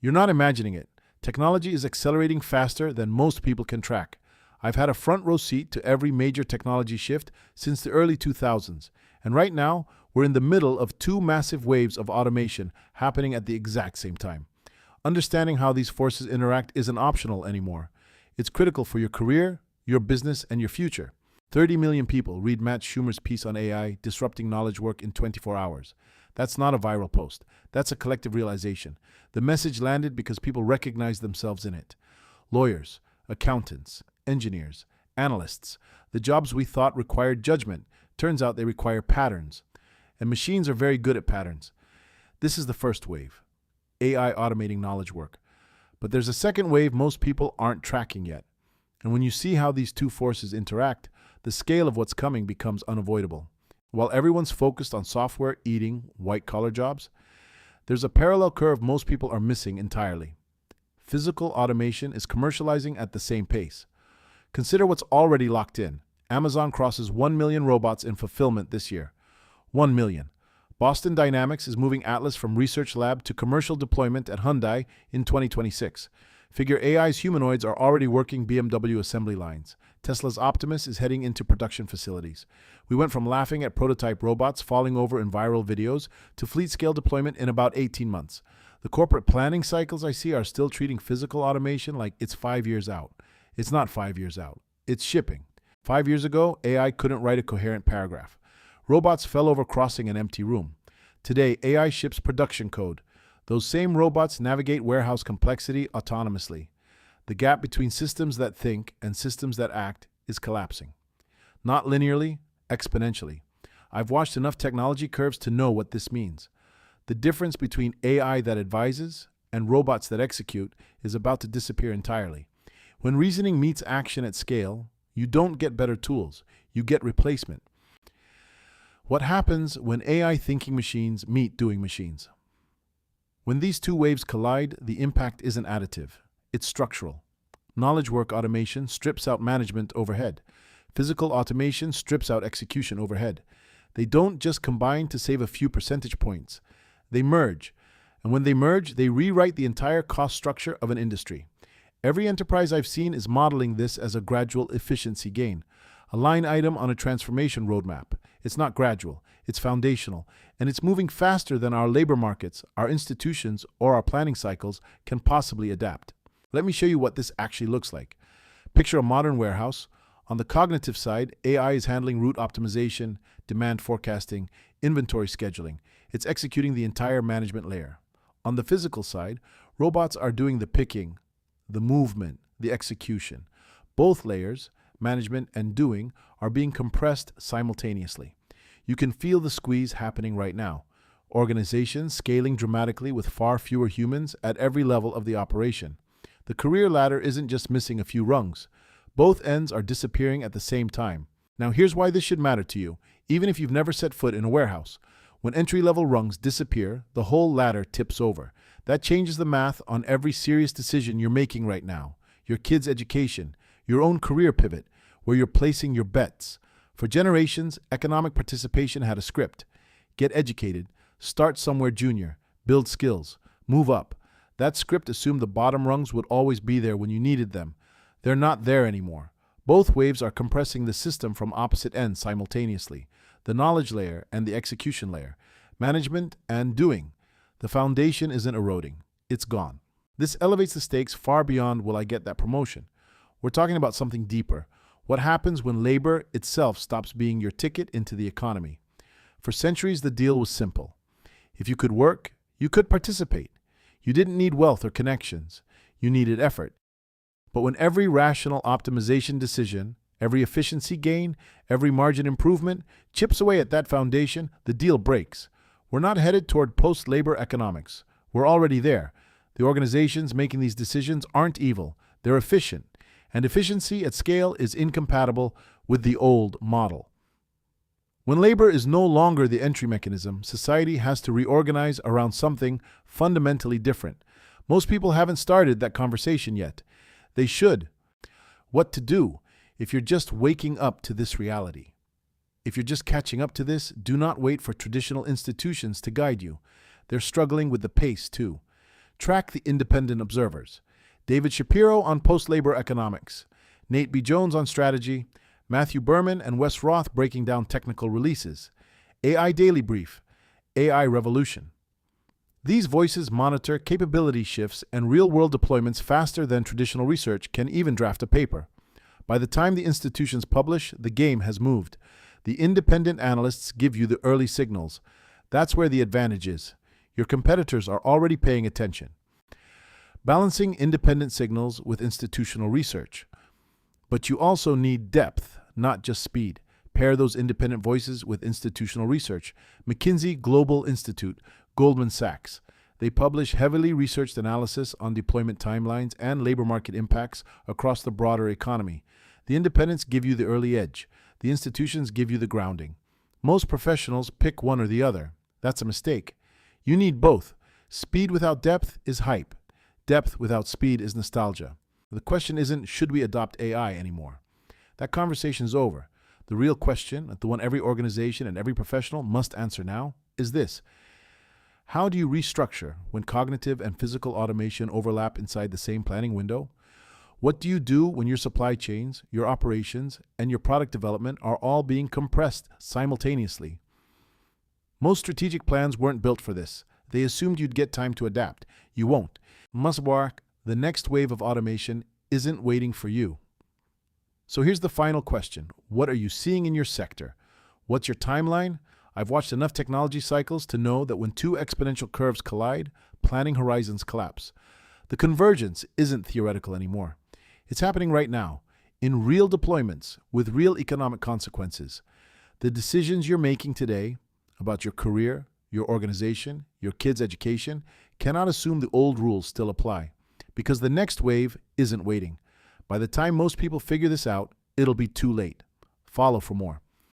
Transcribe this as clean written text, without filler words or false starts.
You're not imagining it. Technology is accelerating faster than most people can track. I've had a front row seat to every major technology shift since the early 2000s, and right now we're in the middle of two massive waves of automation happening at the exact same time. Understanding how these forces interact isn't optional anymore. It's critical for your career, your business, and your future. 30 million people read Matt Shumer's piece on AI, disrupting knowledge work in 24 hours. That's not a viral post. That's a collective realization. The message landed because people recognized themselves in it. Lawyers, accountants, engineers, analysts. The jobs we thought required judgment. Turns out they require patterns. And machines are very good at patterns. This is the first wave. AI automating knowledge work. But there's a second wave most people aren't tracking yet. And when you see how these two forces interact, the scale of what's coming becomes unavoidable. While everyone's focused on software eating white-collar jobs, there's a parallel curve most people are missing entirely. Physical automation is commercializing at the same pace. Consider what's already locked in. Amazon crosses 1 million robots in fulfillment this year. 1 million. Boston Dynamics is moving Atlas from research lab to commercial deployment at Hyundai in 2026. Figure AI's humanoids are already working BMW assembly lines. Tesla's Optimus is heading into production facilities. We went from laughing at prototype robots falling over in viral videos to fleet-scale deployment in about 18 months. The corporate planning cycles I see are still treating physical automation like it's 5 years out. It's not 5 years out. It's shipping. 5 years ago, AI couldn't write a coherent paragraph. Robots fell over crossing an empty room. Today, AI ships production code. Those same robots navigate warehouse complexity autonomously. The gap between systems that think and systems that act is collapsing. Not linearly, exponentially. I've watched enough technology curves to know what this means. The difference between AI that advises and robots that execute is about to disappear entirely. When reasoning meets action at scale, you don't get better tools, you get replacement. What happens when AI thinking machines meet doing machines? When these two waves collide, the impact isn't additive, it's structural. Knowledge work automation strips out management overhead. Physical automation strips out execution overhead. They don't just combine to save a few percentage points. They merge. And when they merge, they rewrite the entire cost structure of an industry. Every enterprise I've seen is modeling this as a gradual efficiency gain, a line item on a transformation roadmap. It's not gradual, it's foundational, and it's moving faster than our labor markets, our institutions, or our planning cycles can possibly adapt. Let me show you what this actually looks like. Picture a modern warehouse. On the cognitive side, AI is handling route optimization, demand forecasting, inventory scheduling. It's executing the entire management layer. On the physical side, robots are doing the picking, the movement, the execution. Both layers, management and doing, are being compressed simultaneously. You can feel the squeeze happening right now. Organizations scaling dramatically with far fewer humans at every level of the operation. The career ladder isn't just missing a few rungs. Both ends are disappearing at the same time. Now here's why this should matter to you, even if you've never set foot in a warehouse. When entry-level rungs disappear, the whole ladder tips over. That changes the math on every serious decision you're making right now. Your kids' education, your own career pivot, where you're placing your bets. For generations, economic participation had a script. Get educated, start somewhere junior, build skills, move up. That script assumed the bottom rungs would always be there when you needed them. They're not there anymore. Both waves are compressing the system from opposite ends simultaneously. The knowledge layer and the execution layer. Management and doing. The foundation isn't eroding. It's gone. This elevates the stakes far beyond will I get that promotion. We're talking about something deeper. What happens when labor itself stops being your ticket into the economy? For centuries, the deal was simple. If you could work, you could participate. You didn't need wealth or connections. You needed effort. But when every rational optimization decision, every efficiency gain, every margin improvement chips away at that foundation, the deal breaks. We're not headed toward post-labor economics. We're already there. The organizations making these decisions aren't evil. They're efficient. And efficiency at scale is incompatible with the old model. When labor is no longer the entry mechanism, society has to reorganize around something fundamentally different. Most people haven't started that conversation yet. They should. What to do if you're just waking up to this reality? If you're just catching up to this, do not wait for traditional institutions to guide you. They're struggling with the pace too. Track the independent observers. David Shapiro on post-labor economics, Nate B. Jones on strategy, Matthew Berman and Wes Roth breaking down technical releases, AI Daily Brief, AI Revolution. These voices monitor capability shifts and real-world deployments faster than traditional research can even draft a paper. By the time the institutions publish, the game has moved. The independent analysts give you the early signals. That's where the advantage is. Your competitors are already paying attention. Balancing independent signals with institutional research. But you also need depth, not just speed. Pair those independent voices with institutional research. McKinsey Global Institute, Goldman Sachs. They publish heavily researched analysis on deployment timelines and labor market impacts across the broader economy. The independents give you the early edge. The institutions give you the grounding. Most professionals pick one or the other. That's a mistake. You need both. Speed without depth is hype. Depth without speed is nostalgia. The question isn't, should we adopt AI anymore? That conversation is over. The real question, the one every organization and every professional must answer now, is this. How do you restructure when cognitive and physical automation overlap inside the same planning window? What do you do when your supply chains, your operations, and your product development are all being compressed simultaneously? Most strategic plans weren't built for this. They assumed you'd get time to adapt. You won't. Musbarak, the next wave of automation isn't waiting for you. So here's the final question. What are you seeing in your sector? What's your timeline? I've watched enough technology cycles to know that when two exponential curves collide, planning horizons collapse. The convergence isn't theoretical anymore. It's happening right now, in real deployments, with real economic consequences. The decisions you're making today about your career, your organization, your kids' education, cannot assume the old rules still apply, because the next wave isn't waiting. By the time most people figure this out, it'll be too late. Follow for more.